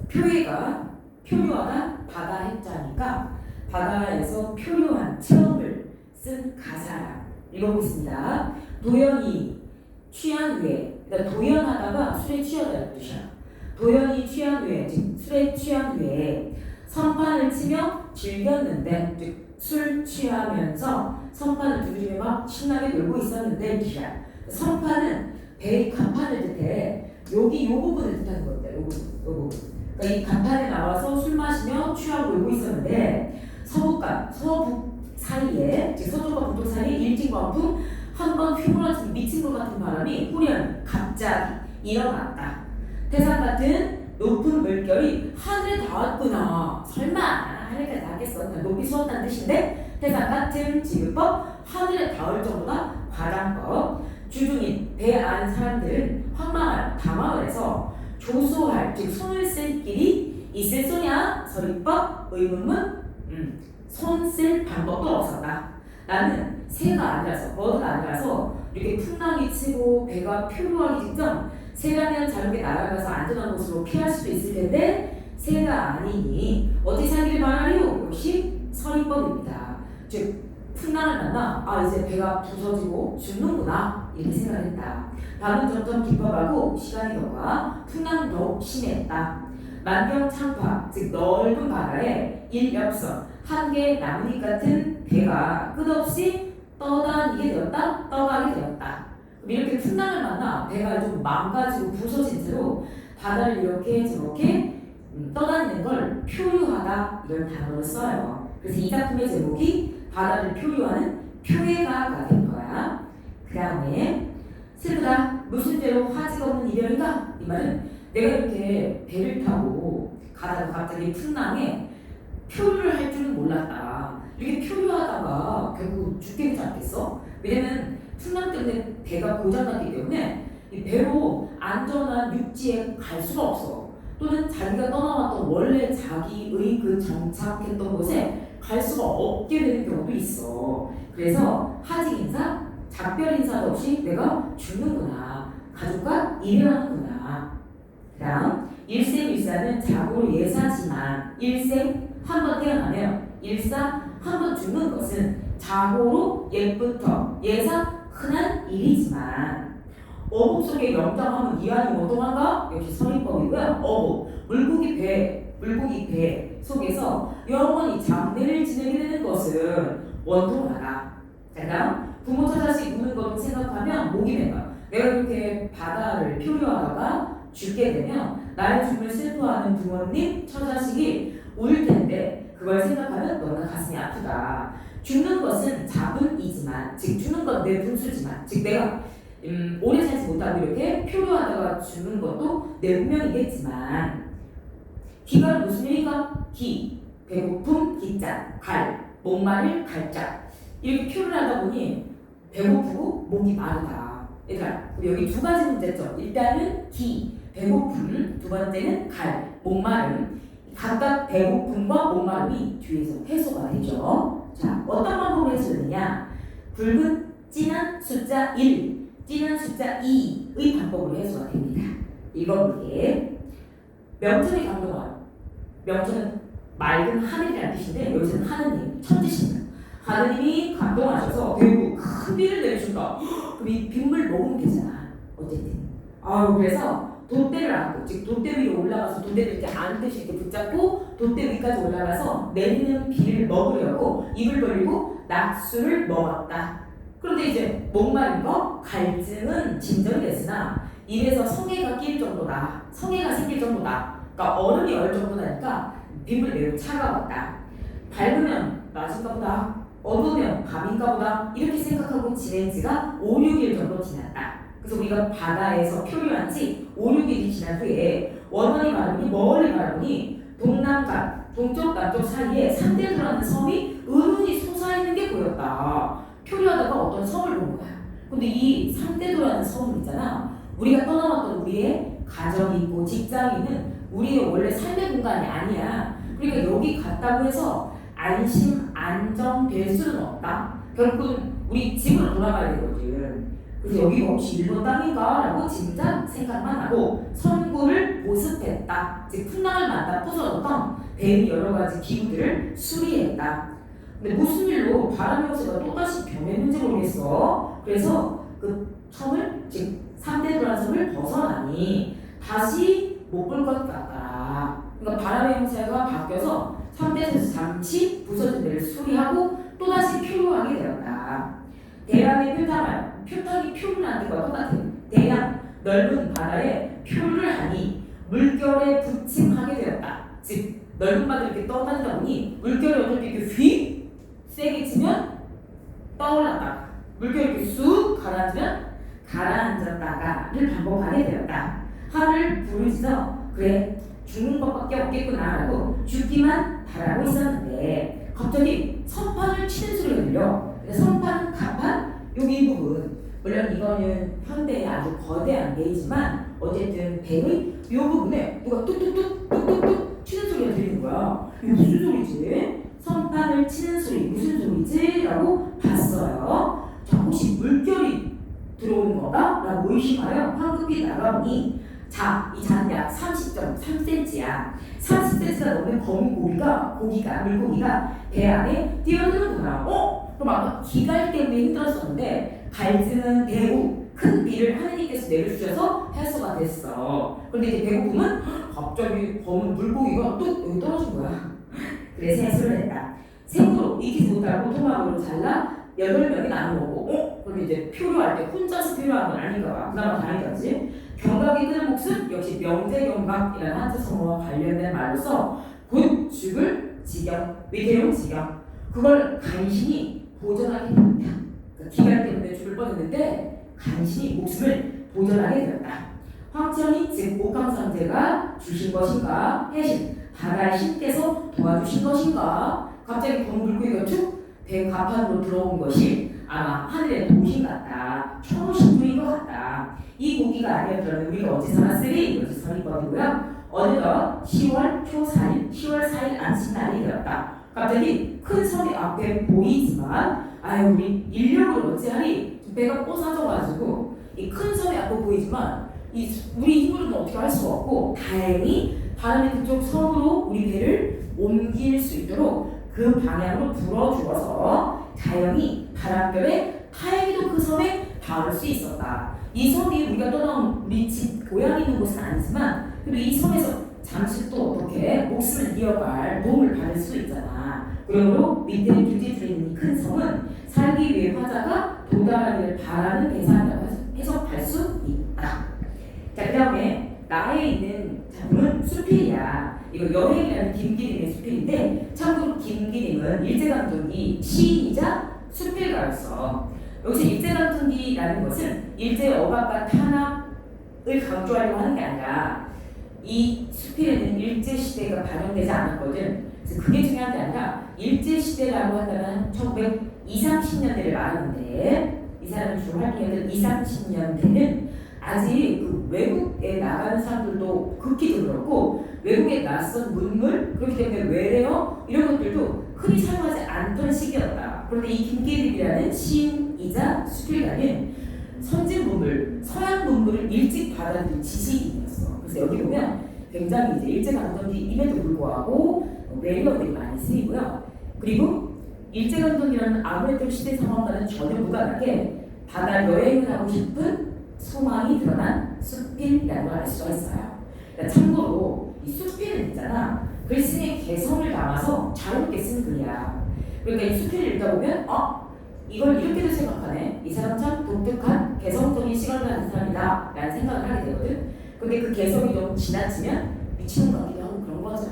표해가 표류하다 바다 해자니까 바다에서 표류한 체험을 쓴 가사라. 읽어보겠습니다. 도연이 취한 후에, 그러니까 도연하다가 술에 취하다는 뜻이야. 도연이 취한 후에, 즉 술에 취한 후에 선판을 치며 즐겼는데, 즉 술 취하면서 선판을 두드리며 막 신나게 놀고 있었는데 기야. 선판은 배의 간판을 뜻해. 여기 요 부분을 뜻하는 건데, 요 부분. 그러니까 이 간판에 나와서 술 마시며 취하고 놀고 있었는데 서북과 서북 사이에, 즉 서쪽과 북쪽 사이에 일진광풍 한번 휘몰아치는 미친 것 같은 바람이 후련 갑자기 일어났다. 태산 같은 높은 물결이 하늘에 닿았구나. 설마 하늘까지 닿겠어? 그냥 높이 솟았다는 뜻인데 태산 같은 지급법 하늘에 닿을 정도다 과장법. 주중인 배 안 사람들은 황망한 당황을 해서 조소할, 즉 손을 쓸 길이 있을 소냐? 서리법 의문문. 손 쓸 방법도 없었다. 나는 새가 아니라서, 버드가 아니라서 이렇게 풍랑이 치고 배가 표류하기 직전 새라면 자유롭게 날아가서 안전한 곳으로 피할 수도 있을 텐데 새가 아니니 어떻게 살기를 바라리요? 역시 서리법입니다. 즉 풍랑을 만나 이제 배가 부서지고 죽는구나 이렇게 생각했다. 밤은 점점 깊어가고 시간이 더가 풍랑은 더욱 심했다. 만경창파, 즉 넓은 바다에 일엽선 한 개의 나뭇잎 같은 배가 끝없이 떠다니게 되었다. 떠가게 되었다. 이렇게 풍랑을 만나 배가 좀 망가지고 부서진 채로 바다를 이렇게 저렇게 떠다니는 걸 표류하다 이런 단어를 써요. 그래서 이 작품의 제목이 바다를 표류하는 표해가가 된 거야. 그 다음에 슬프다. 무슨 죄로 화지가 없는 이별인가? 이 말은 내가 이렇게 배를 타고 가다가 갑자기 풍랑에 표류를 할 줄은 몰랐다. 이렇게 표류하다가 결국 죽게 되지 않겠어? 왜냐면 풍랑 때문에 배가 고장났기 때문에 이 배로 안전한 육지에 갈 수가 없어. 또는 자기가 떠나왔던 원래 자기의 그 정착했던 곳에 갈 수가 없게 되는 경우도 있어. 그래서 하직 인사, 작별 인사도 없이 내가 죽는구나. 가족과 이별하는구나. 그 다음 일생일사는 자고로 예사지만 일생 한 번 태어나면 일사 한 번 죽는 것은 자고로 옛부터 예사 흔한 일이지만 어복 속에 영장하면 이안이 원동한가? 역시 서리법이고요. 어복, 물고기 배 속에서 영원히 장례를 지내게 되는 것은 원통하다. 자, 다음 부모 처자식 우는 것을 생각하면 목이 맹가. 내가 이렇게 바다를 표류하다가 죽게 되면 나의 죽음을 슬퍼하는 부모님, 처자식이 울 텐데 그걸 생각하면 너나 가슴이 아프다. 죽는 것은 자분이지만, 즉 죽는 건 내 분수지만, 즉 내가 오래 살지 못하고 이렇게 표류하다가 죽는 것도 내 운명이겠지만 기가 무슨 일인가? 기, 배고픔, 기자, 갈, 목마를 갈자. 이렇게 표현을 하다 보니 배고프고 목이 마르다. 얘들아, 여기 두 가지 문제점. 일단은 기, 배고픔, 두 번째는 갈, 목마름. 각각 배고픔과 목마름이 뒤에서 해소가 되죠. 자, 어떤 방법으로 해소되느냐? 붉은 진한 숫자 1, 진한 숫자 2의 방법으로 해소가 됩니다. 읽어볼게. 명천이 감동하여. 명천은 맑은 하늘이라는 뜻인데 여기서는 하느님, 천지신 하느님이 감동하셔서 대구 큰 비를 내리신다. 그럼 이 빗물 먹으면 되잖아. 어쨌든. 그래서 돛대를 안고, 즉 돛대 위로 올라가서 돛대를 이렇게 안듯이 이렇게 붙잡고 돛대 위까지 올라가서 내리는 비를 먹으려고 입을 벌리고 낙수를 먹었다. 그런데 이제 목마른 거, 갈증은 진정이 됐으나 입에서 성애가 낄 정도다. 성애가 생길 정도다. 그러니까 얼음이 얼 정도다니까 빗물이 매우 차가웠다. 밝으면 낮인가 보다. 어두우면 밤인가 보다. 이렇게 생각하고 지낸 지가 5, 6일 정도 지났다. 그래서 우리가 바다에서 표류한 지 5, 6일이 지난 후에 원원이 바라보니 멀리 바라보니 동남과 동쪽 남쪽 사이에 상대도라는 섬이 은은히 솟아있는 게 보였다. 표류하다가 어떤 섬을 본 거야. 근데 이 상대도라는 섬은 있잖아. 우리가 떠나왔던 우리의 가정이 있고 직장이 있는 우리의 원래 삶의 공간이 아니야. 그러니까 여기 갔다고 해서 안심, 안정될 수는 없다. 결국은 우리 집으로 돌아가야 되거든. 그래서 여기가 혹시 일본 땅인가? 라고 진짜 생각만 하고 선구를 보습했다. 즉 풍랑을 맞다 부서졌던 배의 여러 가지 기구들을 수리했다. 근데 무슨 일로 바람 형체가 또다시 변했는지 모르겠어. 그래서 그 섬을, 즉 3대 불안섬을 벗어나니 다시 못 볼 것 같다. 그러니까 바람의 형체가 바뀌어서 3대에서 잠시 부서진 데를 수리하고 또다시 표류하게 되었다. 대양의 표탁이 표류하는 것과 똑같은 대양 넓은 바다에 표류를 하니 물결에 부침하게 되었다. 즉 넓은 바다를 이렇게 떠다니다 보니 물결이 어떻게 이렇게 휙 세게 치면 떠올랐다가 물결이 이렇게 쑥 가라앉으면 가라앉았다가를 반복하게 되었다. 하루를 부르짖어 그래 죽는 것밖에 없겠구나라고 죽기만 바라고 있었는데 갑자기 선판을 치는 소리가 들려. 선판, 갑판 여기 이 부분 물론 이거는 현대의 아주 거대한 배이지만 어쨌든 배의 이 부분에 누가 뚝뚝뚝 치는 소리가 들리는 거야. 이게 무슨 소리지? 선판을 치는 소리 무슨 소리지? 라고 봤어요. 자 혹시 물결이 들어오는 거다? 라고 의심하여 황급히 나가보니 자, 이 잔은 약 30.3cm야. 30cm가 넘는 검은 물고기가 배 안에 뛰어드는구나. 그럼 아까 기갈 때문에 힘들었었는데 갈증은 배고 큰 비를 하느님께서 내려주셔서 해소가 됐어. 그런데 이제 배고픔은 갑자기 검은 물고기가 뚝 여기 떨어진 거야. 그래서 해소를 했다. 생으로 익히지 못하고 토막으로 잘라 8명이 나누고 그럼 이제 표류할 때 혼자서 표류한 건 아닌가 봐. 그나마 다행이지. 경각이 끄는 목숨 역시 명제경각이라는 한자성어와 관련된 말로서 곧 죽을 지경, 위태로운 지경 그걸 간신히 보존하게 되었다. 그러니까 기갈 때문에 죽을 뻔했는데 간신히 목숨을 보존하게 되었다. 황천이 즉 옥황상제가 주신 것인가 해신 바다의 신께서 도와주신 것인가 갑자기 검은 물고기가 툭 배 가판으로 들어온 것이 아마 하늘의 도신 같다. 초신부인 것 같다. 이 고기가 아니었더라면 우리가 어찌 살았으리? 이것이 선입법이고요. 어느덧 10월 초 4일, 10월 4일 안식날이 되었다. 갑자기 큰 섬이 앞에 보이지만 아유 우리 인력을 어찌하리? 배가 뽀사져가지고 이 큰 섬이 앞에 보이지만 우리 힘으로는 어떻게 할 수가 없고 다행히 바람이 그쪽 섬으로 우리 배를 옮길 수 있도록 그 방향으로 불어주어서 자연히 바람결에 다행히도 그 섬에 닿을 수 있었다. 이 섬이 우리가 떠나온 우리 집 고향이 있는 곳은 아니지만 그래도 이 섬에서 잠시 또 어떻게 목숨을 이어갈 도움을 받을 수 있잖아. 그러므로 밑에 둘째 있는 이 큰 섬은 살기 위해 화자가 도달하기를 바라는 대상이라고 해석할 수 있다. 자, 그 다음에 나에 있는 작품은 수필이야. 이거 여행이라는 김기림의 수필인데 참고로 김기림은 일제강점기 시인이자 수필가였어. 여기서 일제강점기라는 것은 일제의 억압과 탄압을 강조하려고 하는 게 아니라 이 수필에는 일제시대가 반영되지 않았거든. 그래서 그게 중요한 게 아니라 일제시대라고 한다면 1920, 30년대를 말하는데 이 사람은 주로 활동했던 20, 30년대는 아직 그 외국에 나가는 사람들도 극히 드물었고 외국에 낯선 문물 그렇기 때문에 외래어 이런 것들도 흔히 사용하지 않던 시기였다. 그런데 이 김기림이라는 시인이자 수필가는 선진 문물, 서양 문물을 일찍 받아들인 지식인이었어. 그래서 여기 보면 굉장히 이제 일제강점기임에도 불구하고 외래어들이 많이 쓰이고요. 그리고 일제강점기라는 아무래도 시대 상황과는 전혀 무관하게 바다 여행을 하고 싶은 소망이 드러난 수필이라는 걸 알 수가 있어요. 그러니까 참고로 이 수필은 있잖아. 글쓰기의 개성을 담아서 자유롭게 쓴 글이야. 그러니까 이 수필을 읽다 보면 이걸 이렇게도 생각하네. 이 사람 참 독특한 개성적인 시각을 가진 사람이다 라는 생각을 하게 되거든. 근데 그 개성이 좀 지나치면 미치는 것 같기도 하고 그런 거죠.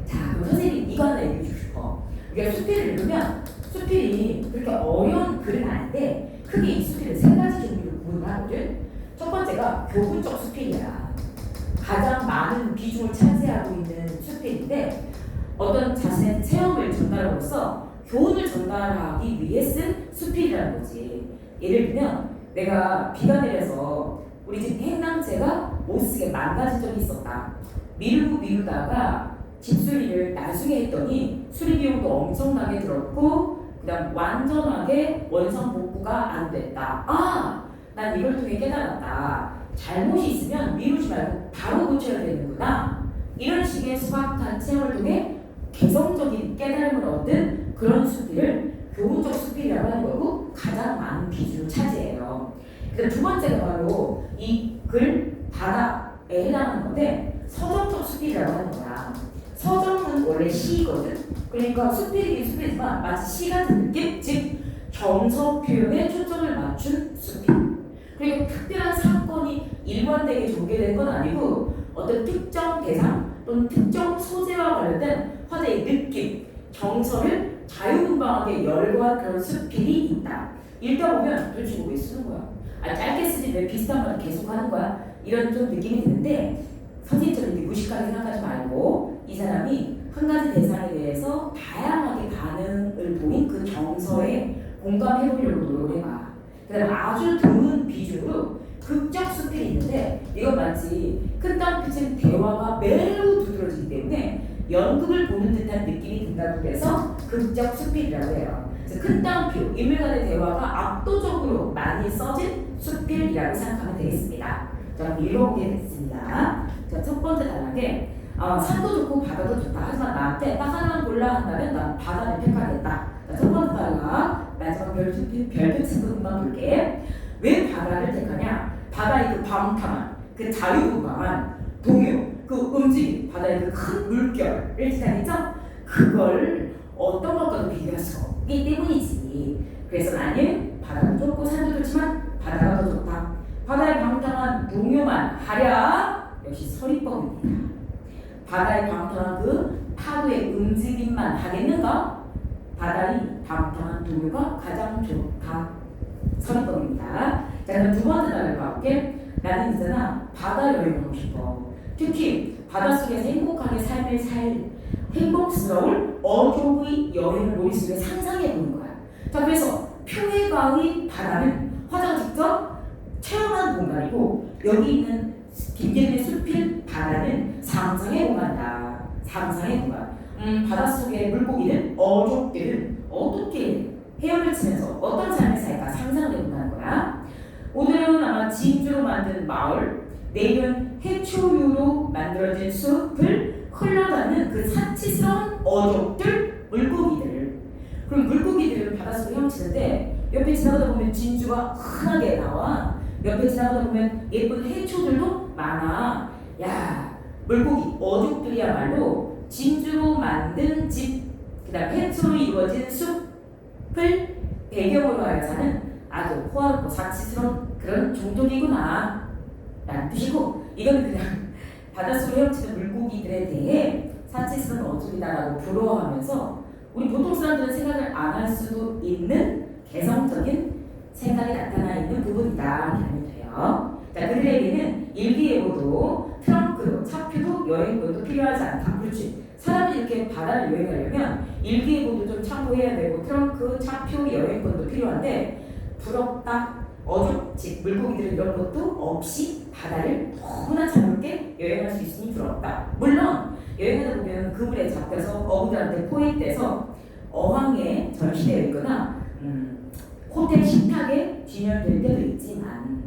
자, 그럼 선생님 이거 하나 얘기해 주고 싶어. 우리가 수필을 읽으면 수필이 그렇게 어려운 글은 아닌데 크게 이 수필을 세 가지 종류로 구분하거든. 첫 번째가 교훈적 수필이야. 가장 많은 비중을 차지하고 있는 수필인데 어떤 자신의 체험을 전달함으로써 교훈을 전달하기 위해 쓴 수필이라는 거지. 예를 들면 내가 비가 내려서 우리 집 행랑채가 못 쓰게 망가진 적이 있었다. 미루다가 집수리를 나중에 했더니 수리 비용도 엄청나게 들었고 그다음 완전하게 원상 복구가 안 됐다. 난 이걸 통해 깨달았다. 잘못이 있으면 미루지 말고 바로 고쳐야 되는구나. 이런 식의 수박한 체험을 통해 개성적인 깨달음을 얻은 그런 수필을 교훈적 수필이라고 하는 거고 가장 많은 비중을 차지해요. 그다음 두 번째가 바로 이 글 바다에 해당하는 건데 서정적 수필이라고 하는 거야. 서정은 원래 시거든. 그러니까 수필이긴 수필이지만 마치 시 같은 느낌? 즉 정서 표현에 초점을 맞춘 수필. 그리고 특별한 사건이 일관되게 전개된 건 아니고 어떤 특정 대상 또는 특정 소재와 관련된 화제의 느낌, 정서를 자유분방하게 열거한 그런 수필이 있다. 읽다 보면 도대체 왜 쓰는 거야? 짧게 쓰지 왜 비슷한 말을 계속 하는 거야? 이런 좀 느낌이 드는데 선생님처럼 이렇게 무식하게 생각하지 말고 이 사람이 한 가지 대상에 대해서 다양하게 반응을 보인 그 정서에 공감해보려고 노력을 해봐. 그 다음에 아주 드문 비중으로 극적 수필이 있는데 이건 마치 큰 땅 비친 대화가 매우 두드러지기 때문에 연극을 보는 듯한 느낌이 든다고 해서 극적 수필이라고 해요. 그래서 큰 따옴표, 인물 간의 대화가 압도적으로 많이 써진 수필이라고 생각하면 되겠습니다. 자, 읽어보겠습니다. 자, 첫 번째 단락에 산도 좋고 바다도 좋다. 하지만 나한테 딱 하나만 골라 한다면 난 바다를 택하겠다. 자, 첫 번째 단락 마지막 별표 친구만 볼게. 왜 바다를 택하냐? 바다의 그 방탕한, 그 자유분방한 동요, 그 움직임, 바다의 그 큰 물결을 뜻하겠죠? 그걸 어떤 것과도 비교할 수가 없기 때문이지. 그래서 나는 바다도 좋고 산도 좋지만 바다가 더 좋다. 바다의 방탕한 동요만 하랴 역시 서리법입니다. 바다의 방탕한 그 파도의 움직임만 하겠는가? 바다의 방탕한 동요가 가장 좋다. 서리법입니다. 자, 그럼 두 번째 단어를 봐볼게. 나는 있잖아 바다 여행을 하고 싶어. 특히 바닷속에서 행복하게 삶을 살 행복스러울 어족의 여행을 머릿속에 상상해보는 거야. 자, 그래서 표해가의 바다는 화자가 직접 체험한 공간이고 여기 있는 김기림의 수필 바다는 상상의 공간이다. 상상의 공간. 바닷속의 물고기는 어족들은 어떻게 헤엄을 치면서 어떤 삶을 살까 상상을 해본다는 거야. 오늘은 아마 진주로 만든 마을, 내일은 해초류로 만들어진 숲을 흘러가는 그 사치스러운 어족들, 물고기들. 그럼 물고기들은 바닷속에 헤엄치는데 옆에 지나가다 보면 진주가 흔하게 나와. 옆에 지나가다 보면 예쁜 해초들도 많아. 야, 물고기, 어족들이야말로 진주로 만든 집, 그 다음 해초로 이루어진 숲을 배경으로 하여 사는 아주 호화롭고 사치스러운 그런 종족이구나 라는 뜻이고, 이건 그냥 바닷속에 헤엄치는 물고기들에 대해 사치스러운 어종이다라고 부러워하면서 우리 보통 사람들은 생각을 안 할 수도 있는 개성적인 생각이 나타나 있는 부분이다 이렇게 하면 돼요. 자, 그들에게는 일기예보도 트렁크도 차표도 여행권도 필요하지 않다. 그렇지. 사람이 이렇게 바다를 여행하려면 일기예보도 좀 참고해야 되고 트렁크, 차표, 여행권도 필요한데 부럽다. 어죽집 물고기들 이런 것도 없이 바다를 너무나 자유롭게 여행할 수 있으니 부럽다. 물론 여행하다 보면 그물에 잡혀서 어부들한테 포획돼서 어항에 전시되어 있거나 호텔 식탁에 진열될 때도 있지만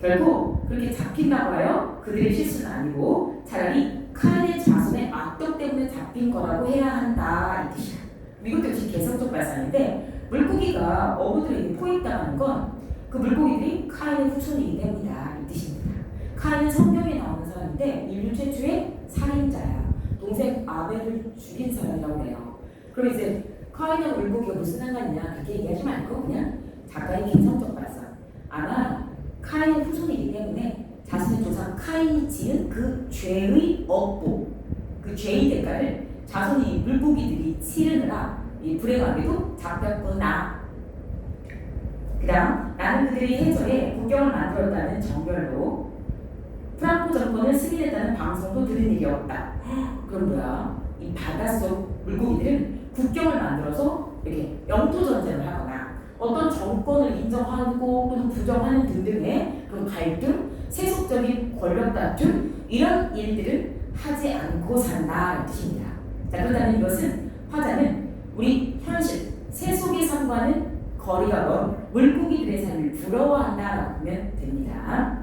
결국 그렇게 잡힌다고 하여 그들의 실수는 아니고 차라리 카인의 자손의 악덕 때문에 잡힌 거라고 해야 한다 이 뜻이야. 이것도 역시 개성적 발상인데 물고기가 어부들에게 포획당하는 건 그 물고기들이 카인의 후손이기 때문이다 이 뜻입니다. 카인은 성경에 나오는 사람인데 인류 최초의 살인자야. 동생 아벨을 죽인 사람이라고 해요. 그럼 이제 카인과 물고기가 무슨 상관이냐 그렇게 얘기하지 말고 그냥 작가의 개성적 발상. 아마 카인의 후손이기 때문에 자신의 조상 카인이 지은 그 죄의 업보, 그 죄의 대가를 자손이 물고기들이 치르느라 이 불행하게도 잡혔구나. 그 다음 나는 그들이 해저에 국경을 만들었다는 정별로 프랑코 정권을 승인했다는 방송도 들은 일이 없다. 그럼 뭐야? 이 바닷속 물고기들은 국경을 만들어서 이렇게 영토 전쟁을 하거나 어떤 정권을 인정하고 또는 부정하는 등등의 그런 갈등, 세속적인 권력 다툼 이런 일들을 하지 않고 산다 이 뜻입니다. 자, 그렇다면 이것은 화자는 우리 현실 세속의 삶과는 거리가 먼 물고기들의 삶을 부러워한다라고 보면 됩니다.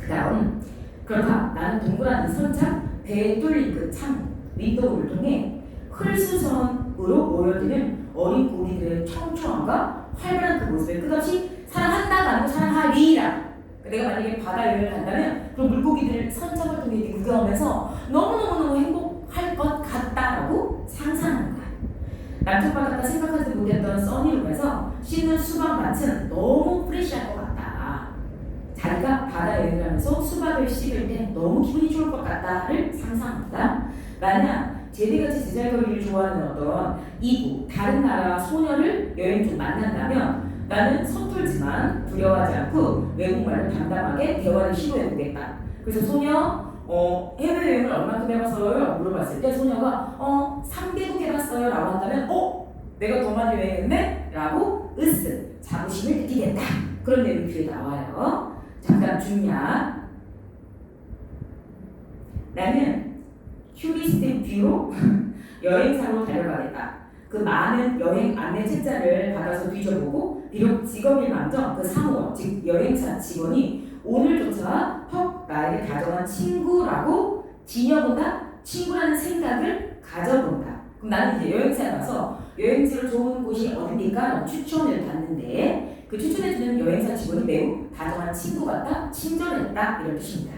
그 다음, 그렇다. 나는 동그란 이 선창, 배에 뚫린 그 창, 윈도우를 통해 흘수선으로 모여드는 어린 고기들의 청초함과 활발한 그 모습을 끝없이 사랑한다가 아니고 사랑하리라. 내가 만약에 바다 여행을 간다면 그런 물고기들을 선창을 통해 이렇게 구경하면서 너무너무너무 행복할 것 같다라고 상상하는 거야. 남쪽바닷가 생각하지 못했던 써니룸에서 씻는 수박밭은 너무 프레시할 것 같다. 자기가 바다 여행을 하면서 수박을 씹을 때 너무 기분이 좋을 것 같다를 상상합니다. 만약 제비같이 제잘거리를 좋아하는 어떤 이구, 다른 나라 소녀를 여행 중 만난다면 나는 서툴지만 두려워하지 않고 외국말을 담담하게 대화를 시도해보겠다. 그래서 소녀, 해외여행을 얼마큼 해봤어요? 물어봤을 때 소녀가 3개국 해봤어요 라고 한다면 내가 더 많이 여행했네? 라고 으쓱 자부심을 느끼겠다. 그런 내용이 뒤에 나와요. 잠깐 중요한 나는 휴리스틱 뷰로 여행사로 달려가겠다. 그 많은 여행 안내 책자를 받아서 뒤져보고 비록 직업일망정 그 사무원 즉 여행사 직원이 오늘조차 퍽 나에게 다정한 친구라고 지녀본다. 친구라는 생각을 가져본다. 그럼 나는 이제 여행사에 가서 여행지로 좋은 곳이 어디입니까? 추천을 받는데 그 추천해주는 여행사 직원이 매우 다정한 친구 같다. 친절했다. 이런 뜻입니다.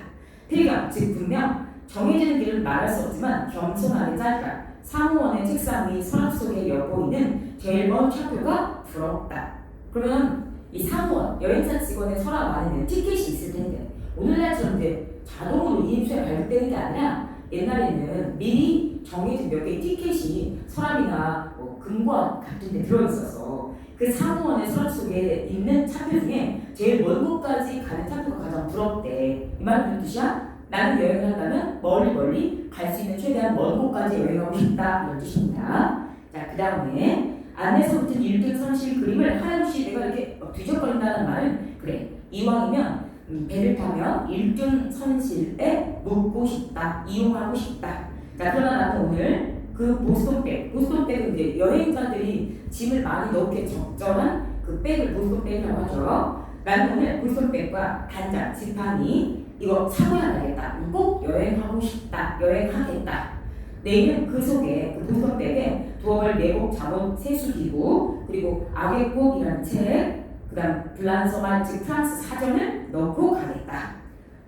필경 즉 분명 정해지는 길을 말할 수 없지만 겸손하게 짧다. 사무원의 책상 위 서랍 속에 엿보이는 제일 먼 차표가 부럽다. 그러면 이 사무원, 여행사 직원의 서랍 안에는 티켓이 있을 텐데 오늘날처럼 이제 자동으로 이인수에 발급되는 게 아니라 옛날에는 미리 정해진 몇 개의 티켓이 서랍이나 금과 같은 데 들어있어서 그 사무원의 서랍 속에 있는 차표 중에 제일 먼 곳까지 가는 차표가 가장 부럽대. 이 말은 무슨 뜻이야? 나는 여행을 한다면 멀리 갈 수 있는 최대한 먼 곳까지 여행하고 싶다 이런 뜻입니다. 자, 그 다음에 안에서 붙은 1등 선실 그림을 하염없이 내가 이렇게 뒤적거린다는 말은 그래 이왕이면 배를 타면 1등 선실에 묵고 싶다, 이용하고 싶다. 자, 그러나 나는 오늘 그 보스톤백은 이제 여행자들이 짐을 많이 넣게 적절한 그 백을 보스톤백이라고 하죠. 나는 오늘 보스톤백과 단장, 지팡이 이거 사고야 가겠다. 꼭 여행하고 싶다. 여행하겠다. 내일은 그 속에 그 보스톤백에 두어벌 내복 잠옷 세수기구 그리고 악의꽃이라는 책 그 다음 블란서만 즉 프랑스 사전을 넣고 가겠다.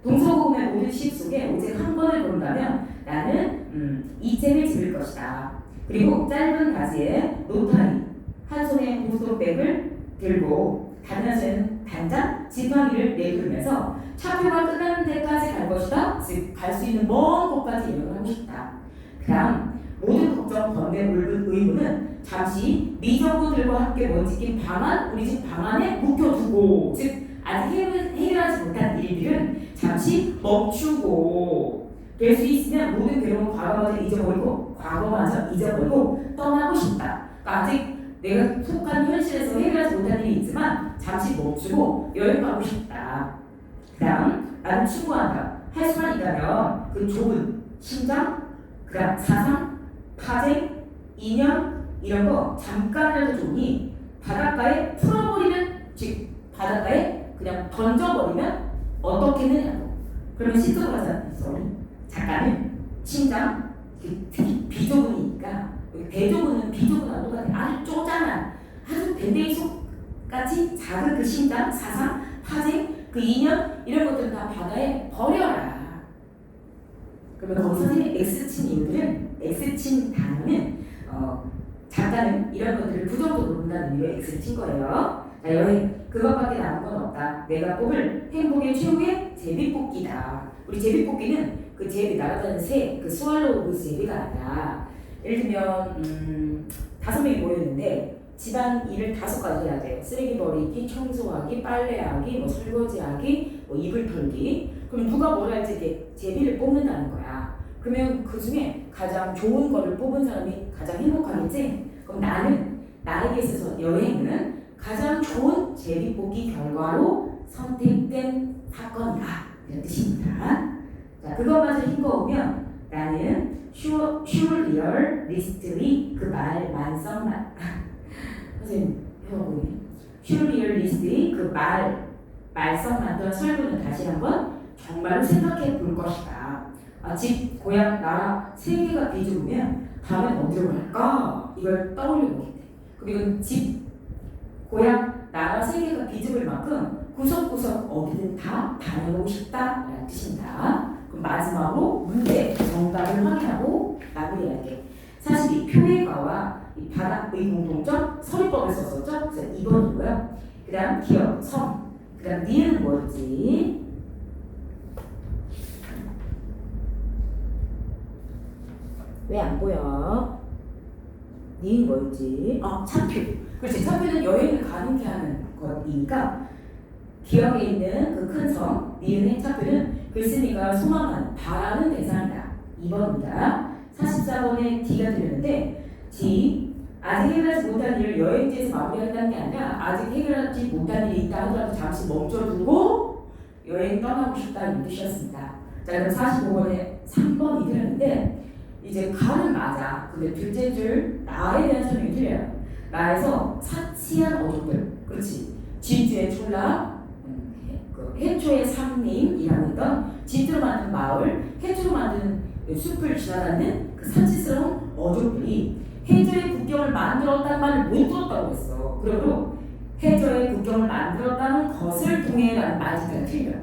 동서고금의 모든 시 속에 오직 한 권을 고른다면 나는 이 책을 집을 것이다. 그리고 짧은 바지에 노타리 한 손에 보스톤백을 들고 다른 한 손에는 단장, 지팡이를 내두르면서 차표가 끝나는 데까지 갈 것이다. 즉 갈 수 있는 먼 곳까지 여행을 하고 싶다. 그 다음 모든 걱정, 번뇌, 의무는 잠시 미정부들과 함께 먼지낀 방안, 우리 집 방안에 묵혀두고 즉 아직 해결하지 못한 일들은 잠시 멈추고 될 수 있으면 모든 괴로운 과거마저 잊어버리고 떠나고 싶다. 그러니까 아직 내가 속한 현실에서 해결하지 못한 일이 있지만 잠시 멈추고 여행 가고 싶다. 그 다음 나는 추구한다. 할 수만 있다면 그 좁은 심장, 그 다음 사상, 파생, 인연 이런 거 잠깐이라도 좋으니 바닷가에 풀어버리면 즉 바닷가에 그냥 던져버리면 어떻겠느냐고. 그러면 시적으로 하잖아. 작가는 심장, 특히 비좁은이니까 배좁은은 비좁은하고 똑같아. 아주 쪼잔한 아주 밴데이 속같이 작은 그 심장, 사상, 파생, 그 인연 이런 것들은 다 바다에 버려라. 그러면 거기서 선생님이 X친 이유들은 X친 단어는 작가는 이런 것들을 부정적으로 본다는 의미로 X를 친 거예요. 자, 여행 그것밖에 남은 건 없다. 내가 뽑을 행복의 최후의 제비뽑기다. 우리 제비뽑기는 그 제비 날아다니는 새, 그 스왈로우 그 제비가 아니라 예를 들면 5명이 모였는데 집안 일을 5가지 해야 돼요. 쓰레기 버리기, 청소하기, 빨래하기, 뭐 설거지하기, 뭐 이불 털기. 그럼 누가 뭘 할지 이제 제비를 뽑는다는 거야. 그러면 그 중에 가장 좋은 거를 뽑은 사람이 가장 행복하겠지? 그럼 나는 나에게 있어서 여행은 가장 좋은 제비 뽑기 결과로 선택된 사건이다. 이런 뜻입니다. 자, 그것마저 흰거우면 나는 슈리얼리스트리 그 말 만성만 선생님 슈리얼리스트의 그 말썽 만든 설문을 다시 한번 정말로 생각해 볼 것이다. 집, 고향, 나라 세 개가 비좁으면 다음엔 어디로 갈까? 이걸 떠올려 보겠대. 그리고 집, 고향, 나라 세 개가 비좁을 만큼 구석구석 어디든 다 다녀보고 싶다라는 뜻입니다. 그럼 마지막으로 문제 정답을 확인하고 마무리할게. 사실 이 표해가와 이 바닥의 공통점 서리법을 썼었죠. 그래서 2번이고요. 그 다음 기억, 성, 그 다음 니은 뭐였지? 왜 안 보여? 니은 뭐였지? 차표. 그렇지. 차표는 여행을 가는 게 하는 거니까 기억에 있는 그 큰 성, 니은의 차표는 글쓴이가 소망하는, 바라는 대상이다. 2번입니다. 44번에 D가 들렸는데 D, 아직 해결하지 못한 일을 여행지에서 마무리한다는 게 아니라 아직 해결하지 못한 일이 있다 하더라도 잠시 멈춰두고 여행 떠나고 싶다는 뜻이었습니다. 자, 그럼 45번에 3번이 들렸는데 이제 가는 맞아. 근데 둘째 줄 나에 대한 설명이 틀려요. 나에서 사치한 어종들, 그렇지. 진주의 촌락, 해초의 상림이라고 했던 진주로 만든 마을, 해초로 만든 숲을 지나다니는 그 사치스러운 어종들이 해저의 국경을 만들었다는 말을 못 들었다고 했어. 그리고 해저의 국경을 만들었다는 것을 통해 라는 말이 틀려요.